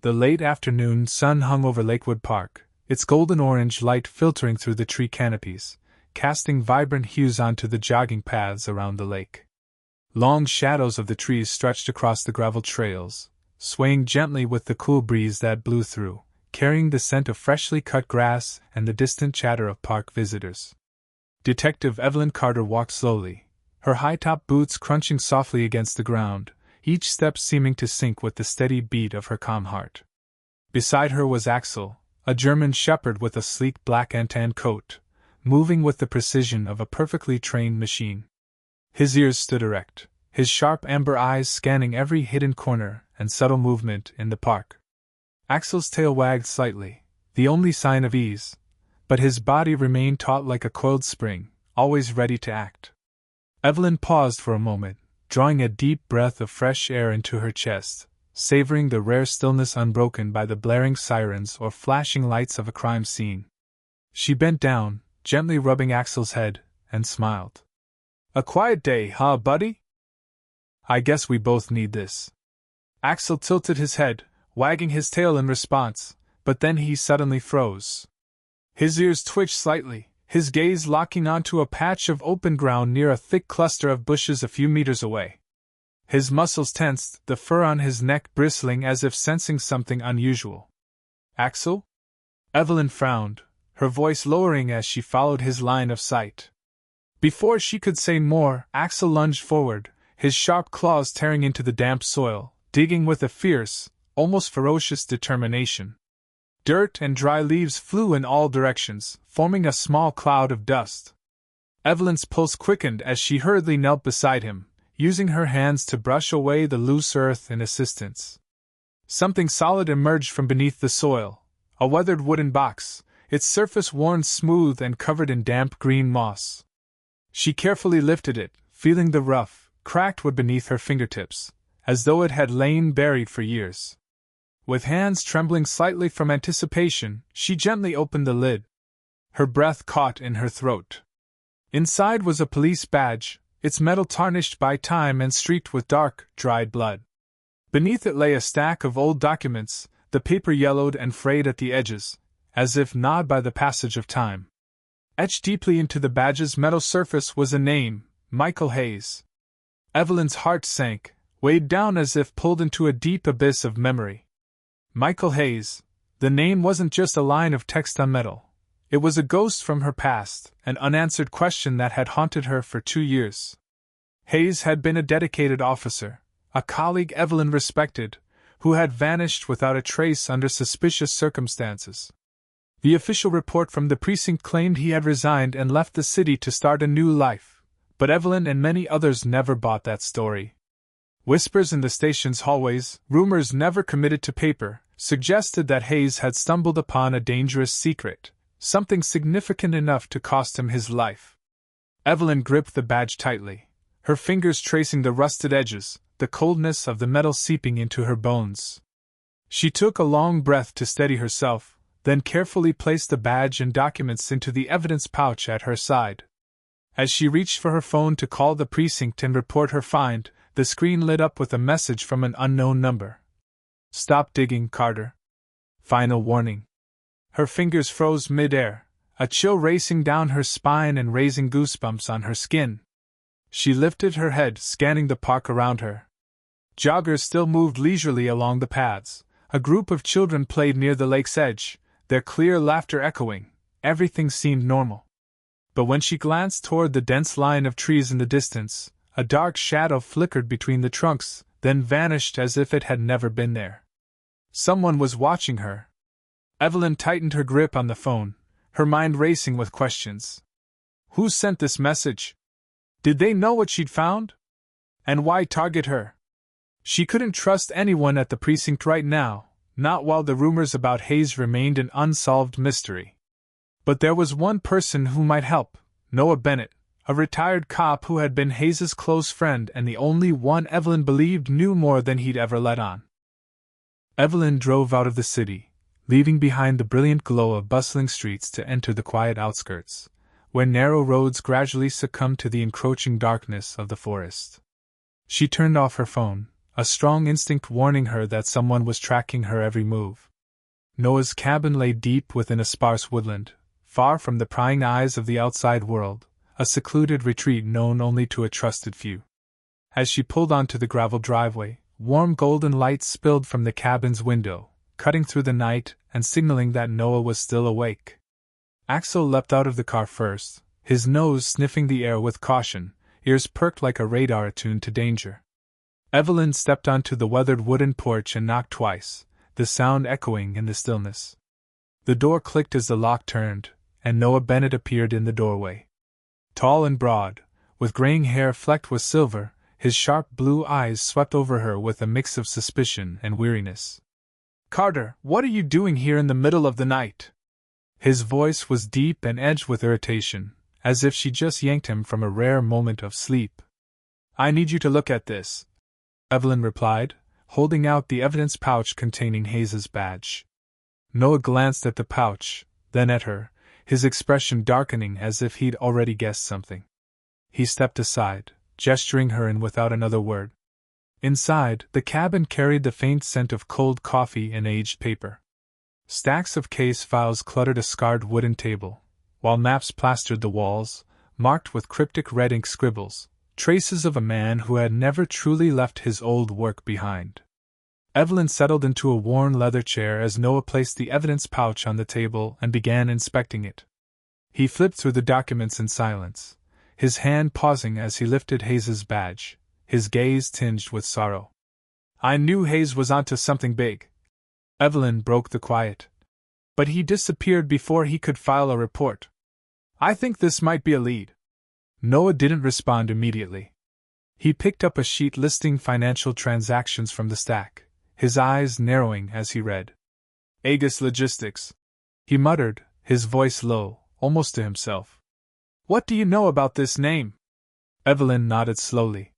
The late afternoon sun hung over Lakewood Park, its golden-orange light filtering through the tree canopies, casting vibrant hues onto the jogging paths around the lake. Long shadows of the trees stretched across the gravel trails, swaying gently with the cool breeze that blew through, carrying the scent of freshly cut grass and the distant chatter of park visitors. Detective Evelyn Carter walked slowly, her high-top boots crunching softly against the ground, each step seeming to sync with the steady beat of her calm heart. Beside her was Axel, a German shepherd with a sleek black and tan coat, moving with the precision of a perfectly trained machine. His ears stood erect, his sharp amber eyes scanning every hidden corner and subtle movement in the park. Axel's tail wagged slightly, the only sign of ease, but his body remained taut like a coiled spring, always ready to act. Evelyn paused for a moment, drawing a deep breath of fresh air into her chest, savoring the rare stillness unbroken by the blaring sirens or flashing lights of a crime scene. She bent down, gently rubbing Axel's head, and smiled. "A quiet day, huh, buddy? I guess we both need this." Axel tilted his head, wagging his tail in response, but then he suddenly froze. His ears twitched slightly, his gaze locking onto a patch of open ground near a thick cluster of bushes a few meters away. His muscles tensed, the fur on his neck bristling as if sensing something unusual. "Axel?" Evelyn frowned, her voice lowering as she followed his line of sight. Before she could say more, Axel lunged forward, his sharp claws tearing into the damp soil, digging with a fierce, almost ferocious determination. Dirt and dry leaves flew in all directions, forming a small cloud of dust. Evelyn's pulse quickened as she hurriedly knelt beside him, using her hands to brush away the loose earth in assistance. Something solid emerged from beneath the soil, a weathered wooden box, its surface worn smooth and covered in damp green moss. She carefully lifted it, feeling the rough, cracked wood beneath her fingertips, as though it had lain buried for years. With hands trembling slightly from anticipation, she gently opened the lid. Her breath caught in her throat. Inside was a police badge, its metal tarnished by time and streaked with dark, dried blood. Beneath it lay a stack of old documents, the paper yellowed and frayed at the edges, as if gnawed by the passage of time. Etched deeply into the badge's metal surface was a name, Michael Hayes. Evelyn's heart sank, weighed down as if pulled into a deep abyss of memory. Michael Hayes, the name wasn't just a line of text on metal. It was a ghost from her past, an unanswered question that had haunted her for 2 years. Hayes had been a dedicated officer, a colleague Evelyn respected, who had vanished without a trace under suspicious circumstances. The official report from the precinct claimed he had resigned and left the city to start a new life, but Evelyn and many others never bought that story. Whispers in the station's hallways, rumors never committed to paper, suggested that Hayes had stumbled upon a dangerous secret, something significant enough to cost him his life. Evelyn gripped the badge tightly, her fingers tracing the rusted edges, the coldness of the metal seeping into her bones. She took a long breath to steady herself, then carefully placed the badge and documents into the evidence pouch at her side. As she reached for her phone to call the precinct and report her find, the screen lit up with a message from an unknown number. "Stop digging, Carter. Final warning." Her fingers froze mid-air, a chill racing down her spine and raising goosebumps on her skin. She lifted her head, scanning the park around her. Joggers still moved leisurely along the paths. A group of children played near the lake's edge, their clear laughter echoing. Everything seemed normal. But when she glanced toward the dense line of trees in the distance, a dark shadow flickered between the trunks, then vanished as if it had never been there. Someone was watching her. Evelyn tightened her grip on the phone, her mind racing with questions. Who sent this message? Did they know what she'd found? And why target her? She couldn't trust anyone at the precinct right now, not while the rumors about Hayes remained an unsolved mystery. But there was one person who might help, Noah Bennett, a retired cop who had been Hayes' close friend and the only one Evelyn believed knew more than he'd ever let on. Evelyn drove out of the city, leaving behind the brilliant glow of bustling streets to enter the quiet outskirts, where narrow roads gradually succumbed to the encroaching darkness of the forest. She turned off her phone, a strong instinct warning her that someone was tracking her every move. Noah's cabin lay deep within a sparse woodland, far from the prying eyes of the outside world, a secluded retreat known only to a trusted few. As she pulled onto the gravel driveway, warm golden light spilled from the cabin's window, cutting through the night and signaling that Noah was still awake. Axel leapt out of the car first, his nose sniffing the air with caution, ears perked like a radar attuned to danger. Evelyn stepped onto the weathered wooden porch and knocked twice, the sound echoing in the stillness. The door clicked as the lock turned, and Noah Bennett appeared in the doorway. Tall and broad, with graying hair flecked with silver, his sharp blue eyes swept over her with a mix of suspicion and weariness. "Carter, what are you doing here in the middle of the night?" His voice was deep and edged with irritation, as if she just yanked him from a rare moment of sleep. "I need you to look at this," Evelyn replied, holding out the evidence pouch containing Hayes's badge. Noah glanced at the pouch, then at her, his expression darkening as if he'd already guessed something. He stepped aside, gesturing her in without another word. Inside, the cabin carried the faint scent of cold coffee and aged paper. Stacks of case files cluttered a scarred wooden table, while maps plastered the walls, marked with cryptic red ink scribbles, traces of a man who had never truly left his old work behind. Evelyn settled into a worn leather chair as Noah placed the evidence pouch on the table and began inspecting it. He flipped through the documents in silence, his hand pausing as he lifted Hayes's badge, his gaze tinged with sorrow. "I knew Hayes was onto something big," Evelyn broke the quiet. "But he disappeared before he could file a report. I think this might be a lead." Noah didn't respond immediately. He picked up a sheet listing financial transactions from the stack, his eyes narrowing as he read. "Agus Logistics," he muttered, his voice low, almost to himself. "What do you know about this name?" Evelyn nodded slowly.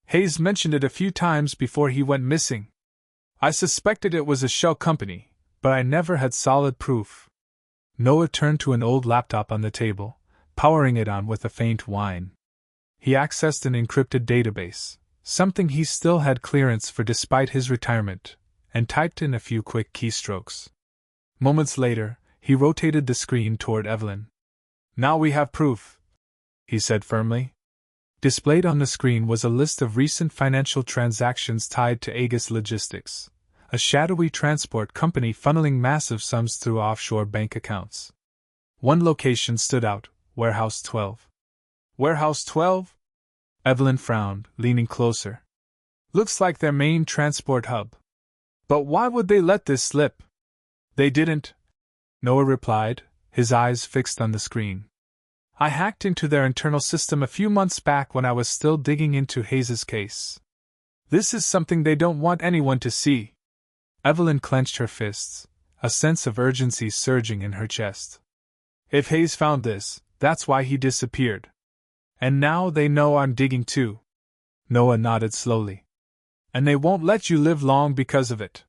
"Hayes mentioned it a few times before he went missing. I suspected it was a shell company, but I never had solid proof." Noah turned to an old laptop on the table, powering it on with a faint whine. He accessed an encrypted database, something he still had clearance for despite his retirement, and typed in a few quick keystrokes. Moments later, he rotated the screen toward Evelyn. "Now we have proof," he said firmly. Displayed on the screen was a list of recent financial transactions tied to Agus Logistics, a shadowy transport company funneling massive sums through offshore bank accounts. One location stood out: Warehouse 12. "Warehouse 12? Evelyn frowned, leaning closer. "Looks like their main transport hub. But why would they let this slip?" "They didn't," Noah replied, his eyes fixed on the screen. "I hacked into their internal system a few months back when I was still digging into Hayes's case. This is something they don't want anyone to see." Evelyn clenched her fists, a sense of urgency surging in her chest. "If Hayes found this, that's why he disappeared. And now they know I'm digging too." Noah nodded slowly. "And they won't let you live long because of it."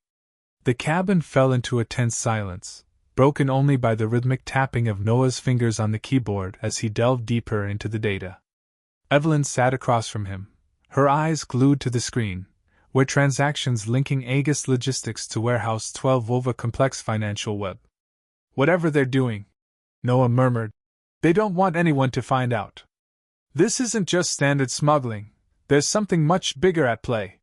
The cabin fell into a tense silence, broken only by the rhythmic tapping of Noah's fingers on the keyboard as he delved deeper into the data. Evelyn sat across from him, her eyes glued to the screen, where transactions linking Agus Logistics to Warehouse 12 wove a complex financial web. "Whatever they're doing," Noah murmured, "they don't want anyone to find out. This isn't just standard smuggling, there's something much bigger at play."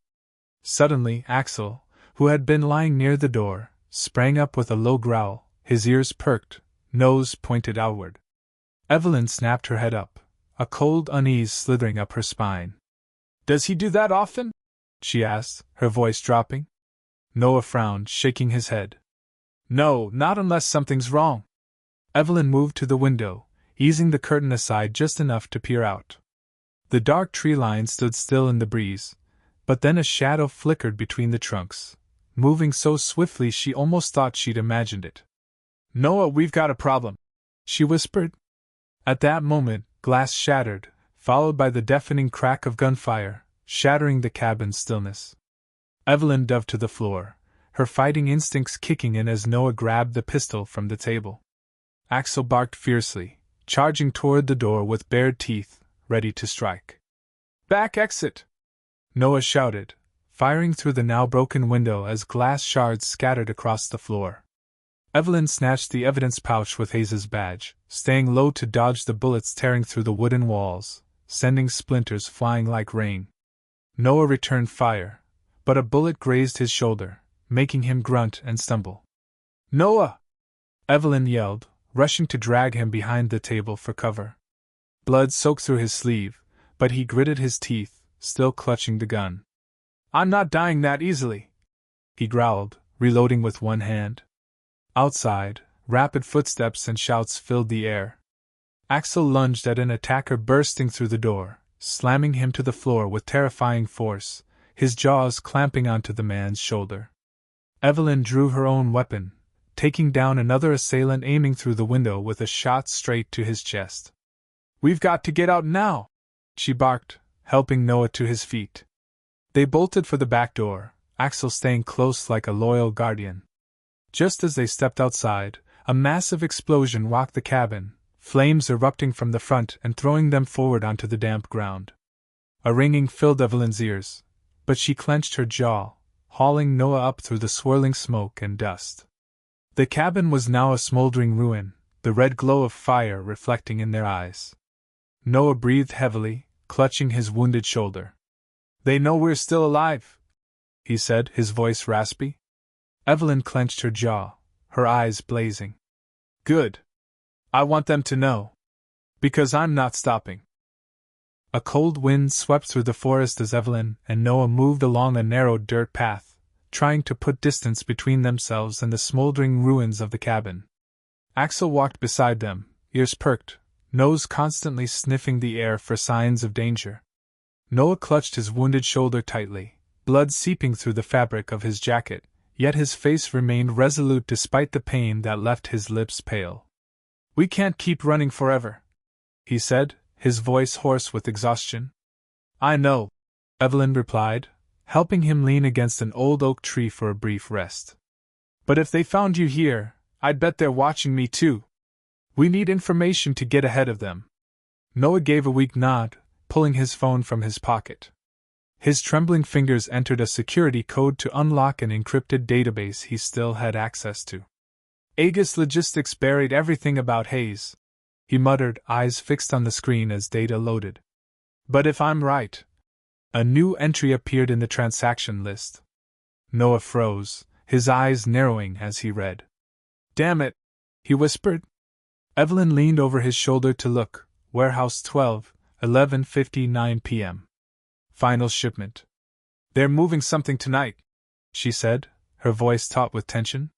Suddenly, Axel, who had been lying near the door, sprang up with a low growl, his ears perked, nose pointed outward. Evelyn snapped her head up, a cold unease slithering up her spine. "Does he do that often?" she asked, her voice dropping. Noah frowned, shaking his head. "No, not unless something's wrong." Evelyn moved to the window, easing the curtain aside just enough to peer out. The dark tree line stood still in the breeze, but then a shadow flickered between the trunks, moving so swiftly she almost thought she'd imagined it. "Noah, we've got a problem," she whispered. At that moment, glass shattered, followed by the deafening crack of gunfire, shattering the cabin's stillness. Evelyn dove to the floor, her fighting instincts kicking in as Noah grabbed the pistol from the table. Axel barked fiercely, charging toward the door with bared teeth, ready to strike. "Back exit!" Noah shouted, firing through the now broken window as glass shards scattered across the floor. Evelyn snatched the evidence pouch with Hayes's badge, staying low to dodge the bullets tearing through the wooden walls, sending splinters flying like rain. Noah returned fire, but a bullet grazed his shoulder, making him grunt and stumble. "Noah!" Evelyn yelled, rushing to drag him behind the table for cover. Blood soaked through his sleeve, but he gritted his teeth, still clutching the gun. "I'm not dying that easily," he growled, reloading with one hand. Outside, rapid footsteps and shouts filled the air. Axel lunged at an attacker bursting through the door, slamming him to the floor with terrifying force, his jaws clamping onto the man's shoulder. Evelyn drew her own weapon, taking down another assailant aiming through the window with a shot straight to his chest. "We've got to get out now!" she barked, helping Noah to his feet. They bolted for the back door, Axel staying close like a loyal guardian. Just as they stepped outside, a massive explosion rocked the cabin, flames erupting from the front and throwing them forward onto the damp ground. A ringing filled Evelyn's ears, but she clenched her jaw, hauling Noah up through the swirling smoke and dust. The cabin was now a smoldering ruin, the red glow of fire reflecting in their eyes. Noah breathed heavily, clutching his wounded shoulder. "They know we're still alive," he said, his voice raspy. Evelyn clenched her jaw, her eyes blazing. "Good. I want them to know. Because I'm not stopping." A cold wind swept through the forest as Evelyn and Noah moved along a narrow dirt path, trying to put distance between themselves and the smoldering ruins of the cabin. Axel walked beside them, ears perked, nose constantly sniffing the air for signs of danger. Noah clutched his wounded shoulder tightly, blood seeping through the fabric of his jacket, yet his face remained resolute despite the pain that left his lips pale. "We can't keep running forever," he said, his voice hoarse with exhaustion. "I know," Evelyn replied, helping him lean against an old oak tree for a brief rest. "But if they found you here, I'd bet they're watching me too. We need information to get ahead of them." Noah gave a weak nod, pulling his phone from his pocket. His trembling fingers entered a security code to unlock an encrypted database he still had access to. Aegis Logistics buried everything about Hayes, he muttered, eyes fixed on the screen as data loaded. "But if I'm right..." A new entry appeared in the transaction list. Noah froze, his eyes narrowing as he read. "Damn it," he whispered. Evelyn leaned over his shoulder to look. Warehouse 12, 11:59 p.m. Final shipment. "They're moving something tonight," she said, her voice taut with tension.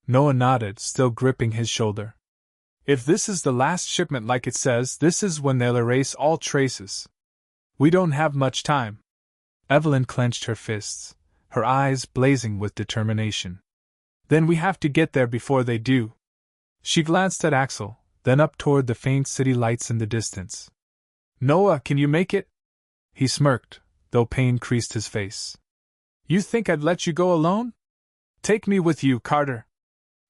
Noah nodded, still gripping his shoulder. "If this is the last shipment like it says, this is when they'll erase all traces. We don't have much time." Evelyn clenched her fists, her eyes blazing with determination. "Then we have to get there before they do." She glanced at Axel, then up toward the faint city lights in the distance. "Noah, can you make it?" He smirked, though pain creased his face. "You think I'd let you go alone? Take me with you, Carter."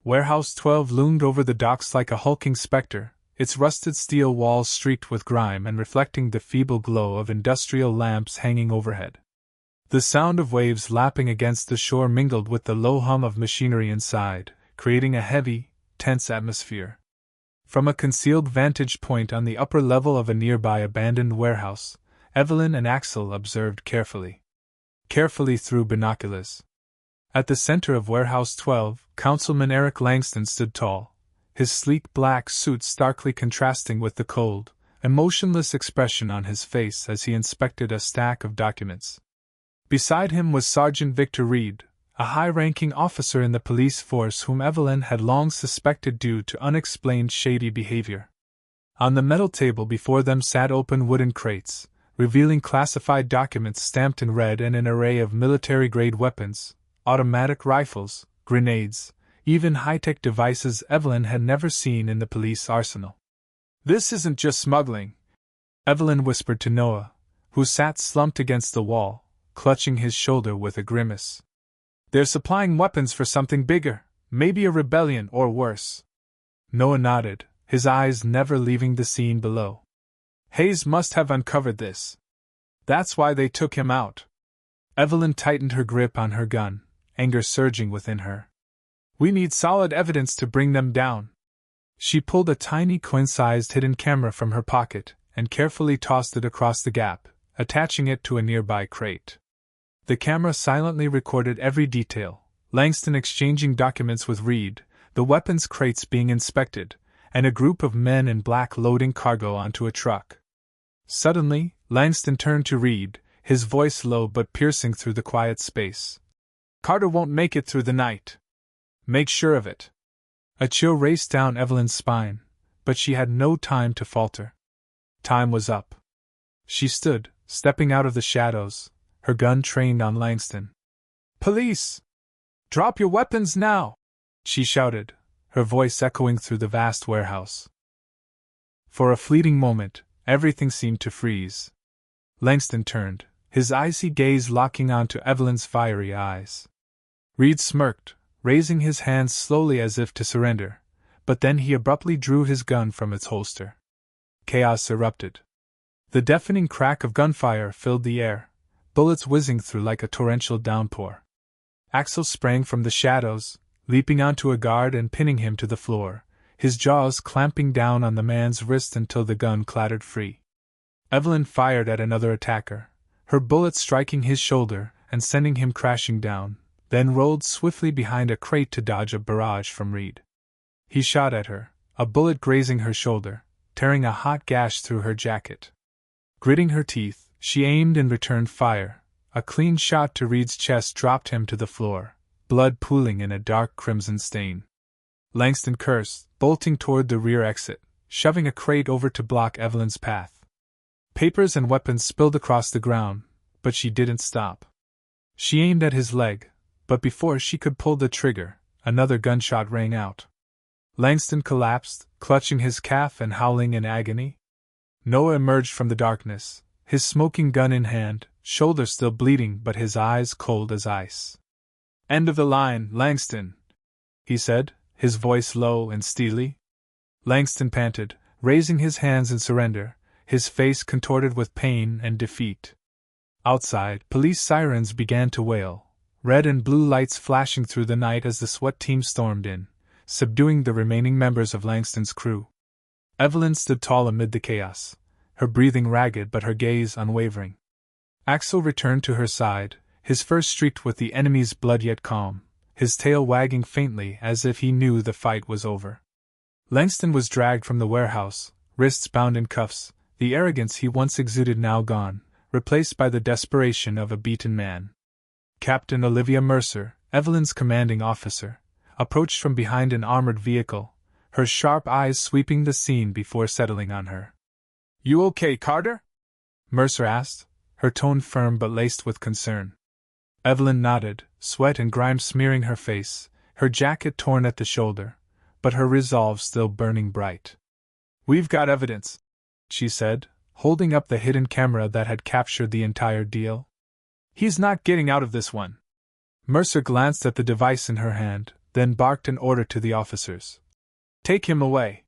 Warehouse 12 loomed over the docks like a hulking specter, its rusted steel walls streaked with grime and reflecting the feeble glow of industrial lamps hanging overhead. The sound of waves lapping against the shore mingled with the low hum of machinery inside, creating a heavy, tense atmosphere. From a concealed vantage point on the upper level of a nearby abandoned warehouse, Evelyn and Axel observed carefully through binoculars. At the center of Warehouse 12, Councilman Eric Langston stood tall, his sleek black suit starkly contrasting with the cold, emotionless expression on his face as he inspected a stack of documents. Beside him was Sergeant Victor Reed, a high-ranking officer in the police force whom Evelyn had long suspected due to unexplained shady behavior. On the metal table before them sat open wooden crates, revealing classified documents stamped in red and an array of military-grade weapons, automatic rifles, grenades, even high-tech devices Evelyn had never seen in the police arsenal. "This isn't just smuggling," Evelyn whispered to Noah, who sat slumped against the wall, clutching his shoulder with a grimace. "They're supplying weapons for something bigger, maybe a rebellion or worse." Noah nodded, his eyes never leaving the scene below. "Hayes must have uncovered this. That's why they took him out." Evelyn tightened her grip on her gun, anger surging within her. We need solid evidence to bring them down. She pulled a tiny coin-sized hidden camera from her pocket and carefully tossed it across the gap, attaching it to a nearby crate. The camera silently recorded every detail, Langston exchanging documents with Reed, the weapons crates being inspected, and a group of men in black loading cargo onto a truck. Suddenly, Langston turned to Reed, his voice low but piercing through the quiet space. Carter won't make it through the night. Make sure of it. A chill raced down Evelyn's spine, but she had no time to falter. Time was up. She stood, stepping out of the shadows, her gun trained on Langston. Police! Drop your weapons now! She shouted, her voice echoing through the vast warehouse. For a fleeting moment, everything seemed to freeze. Langston turned, his icy gaze locking onto Evelyn's fiery eyes. Reed smirked, raising his hands slowly as if to surrender, but then he abruptly drew his gun from its holster. Chaos erupted. The deafening crack of gunfire filled the air, bullets whizzing through like a torrential downpour. Axel sprang from the shadows, leaping onto a guard and pinning him to the floor, his jaws clamping down on the man's wrist until the gun clattered free. Evelyn fired at another attacker, her bullet striking his shoulder and sending him crashing down, then rolled swiftly behind a crate to dodge a barrage from Reed. He shot at her, a bullet grazing her shoulder, tearing a hot gash through her jacket. Gritting her teeth, she aimed and returned fire. A clean shot to Reed's chest dropped him to the floor, blood pooling in a dark crimson stain. Langston cursed, bolting toward the rear exit, shoving a crate over to block Evelyn's path. Papers and weapons spilled across the ground, but she didn't stop. She aimed at his leg, but before she could pull the trigger, another gunshot rang out. Langston collapsed, clutching his calf and howling in agony. Noah emerged from the darkness, his smoking gun in hand, shoulder still bleeding but his eyes cold as ice. End of the line, Langston, he said, his voice low and steely. Langston panted, raising his hands in surrender, his face contorted with pain and defeat. Outside, police sirens began to wail, red and blue lights flashing through the night as the SWAT team stormed in, subduing the remaining members of Langston's crew. Evelyn stood tall amid the chaos, her breathing ragged but her gaze unwavering. Axel returned to her side, his fur streaked with the enemy's blood yet calm, his tail wagging faintly as if he knew the fight was over. Langston was dragged from the warehouse, wrists bound in cuffs, the arrogance he once exuded now gone, replaced by the desperation of a beaten man. Captain Olivia Mercer, Evelyn's commanding officer, approached from behind an armored vehicle, her sharp eyes sweeping the scene before settling on her. You okay, Carter? Mercer asked, her tone firm but laced with concern. Evelyn nodded, sweat and grime smearing her face, her jacket torn at the shoulder, but her resolve still burning bright. We've got evidence, she said, holding up the hidden camera that had captured the entire deal. He's not getting out of this one. Mercer glanced at the device in her hand, then barked an order to the officers. Take him away.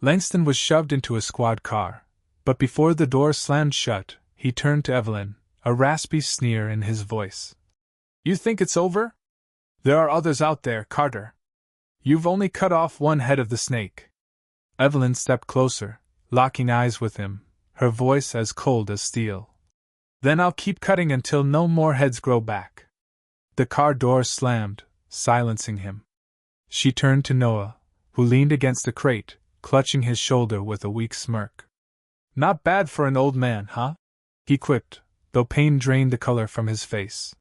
Langston was shoved into a squad car, but before the door slammed shut, he turned to Evelyn, a raspy sneer in his voice. You think it's over? There are others out there, Carter. You've only cut off one head of the snake. Evelyn stepped closer, locking eyes with him, her voice as cold as steel. Then I'll keep cutting until no more heads grow back. The car door slammed, silencing him. She turned to Noah, who leaned against a crate, clutching his shoulder with a weak smirk. Not bad for an old man, huh? He quipped, though pain drained the color from his face.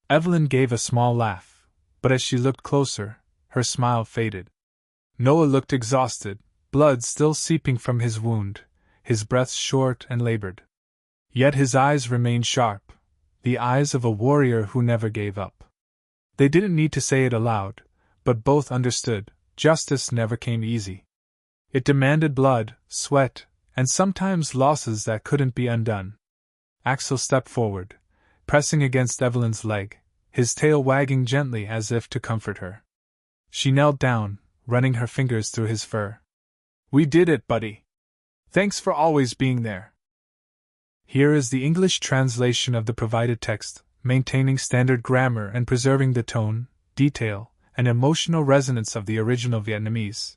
Evelyn gave a small laugh, but as she looked closer, her smile faded. Noah looked exhausted, blood still seeping from his wound, his breath short and labored. Yet his eyes remained sharp, the eyes of a warrior who never gave up. They didn't need to say it aloud, but both understood, justice never came easy. It demanded blood, sweat, and sometimes losses that couldn't be undone. Axel stepped forward, pressing against Evelyn's leg, his tail wagging gently as if to comfort her. She knelt down, running her fingers through his fur. We did it, buddy. Thanks for always being there. Here is the English translation of the provided text, maintaining standard grammar and preserving the tone, detail, and emotional resonance of the original Vietnamese.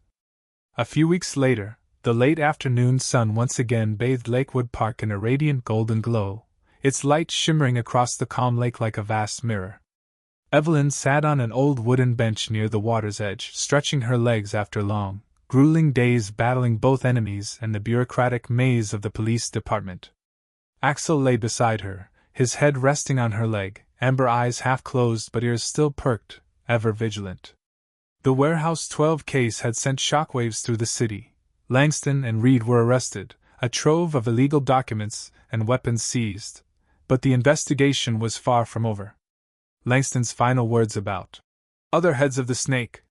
A few weeks later, the late afternoon sun once again bathed Lakewood Park in a radiant golden glow, its light shimmering across the calm lake like a vast mirror. Evelyn sat on an old wooden bench near the water's edge, stretching her legs after long, grueling days battling both enemies and the bureaucratic maze of the police department. Axel lay beside her, his head resting on her leg, amber eyes half closed but ears still perked, ever vigilant. The Warehouse 12 case had sent shockwaves through the city. Langston and Reed were arrested, a trove of illegal documents and weapons seized, but the investigation was far from over. Langston's final words about other heads of the snake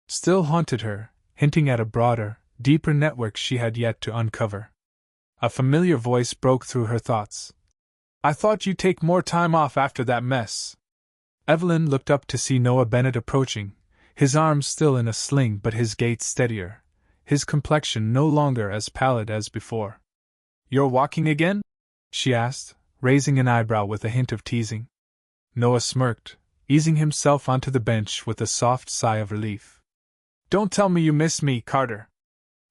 still haunted her, hinting at a broader, deeper network she had yet to uncover. A familiar voice broke through her thoughts. "I thought you'd take more time off after that mess." Evelyn looked up to see Noah Bennett approaching, his arms still in a sling but his gait steadier, his complexion no longer as pallid as before. "You're walking again?" she asked, raising an eyebrow with a hint of teasing. Noah smirked, easing himself onto the bench with a soft sigh of relief. "Don't tell me you miss me, Carter."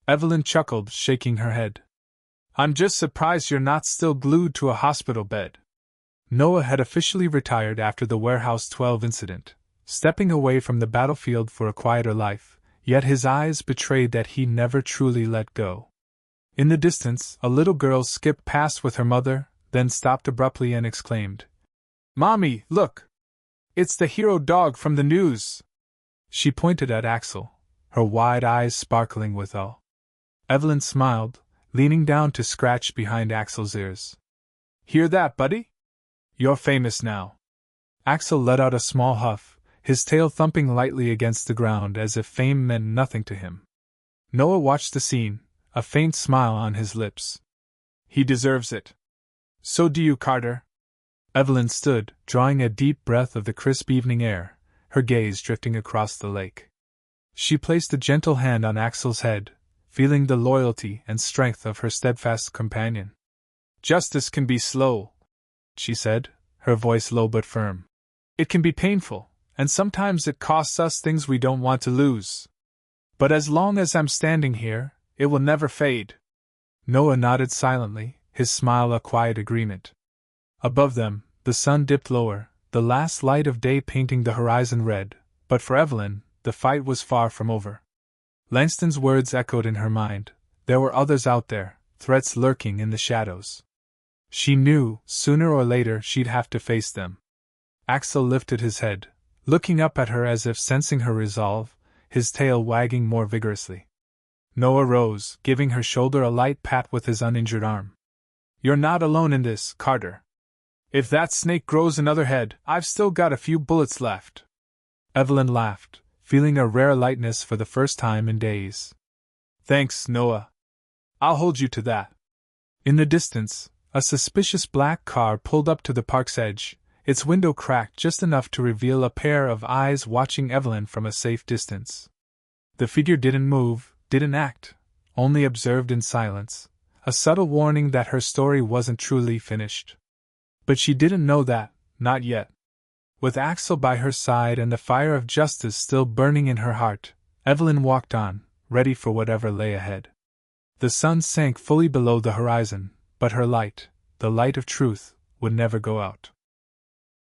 Evelyn chuckled, shaking her head. "I'm just surprised you're not still glued to a hospital bed." Noah had officially retired after the Warehouse 12 incident, stepping away from the battlefield for a quieter life, yet his eyes betrayed that he never truly let go. In the distance, a little girl skipped past with her mother, then stopped abruptly and exclaimed, "Mommy, look! It's the hero dog from the news!" She pointed at Axel, her wide eyes sparkling with awe. Evelyn smiled, leaning down to scratch behind Axel's ears. "Hear that, buddy? You're famous now." Axel let out a small huff, his tail thumping lightly against the ground as if fame meant nothing to him. Noah watched the scene, a faint smile on his lips. "He deserves it. So do you, Carter." Evelyn stood, drawing a deep breath of the crisp evening air, her gaze drifting across the lake. She placed a gentle hand on Axel's head, feeling the loyalty and strength of her steadfast companion. "Justice can be slow," she said, her voice low but firm. "It can be painful, and sometimes it costs us things we don't want to lose. But as long as I'm standing here, it will never fade." Noah nodded silently, his smile a quiet agreement. Above them, the sun dipped lower, the last light of day painting the horizon red, but for Evelyn, the fight was far from over. Langston's words echoed in her mind. There were others out there, threats lurking in the shadows. She knew, sooner or later, she'd have to face them. Axel lifted his head, looking up at her as if sensing her resolve, his tail wagging more vigorously. Noah rose, giving her shoulder a light pat with his uninjured arm. "You're not alone in this, Carter. If that snake grows another head, I've still got a few bullets left." Evelyn laughed, feeling a rare lightness for the first time in days. "Thanks, Noah. I'll hold you to that." In the distance, a suspicious black car pulled up to the park's edge, its window cracked just enough to reveal a pair of eyes watching Evelyn from a safe distance. The figure didn't move, didn't act, only observed in silence, a subtle warning that her story wasn't truly finished. But she didn't know that, not yet. With Axel by her side and the fire of justice still burning in her heart, Evelyn walked on, ready for whatever lay ahead. The sun sank fully below the horizon, but her light, the light of truth, would never go out.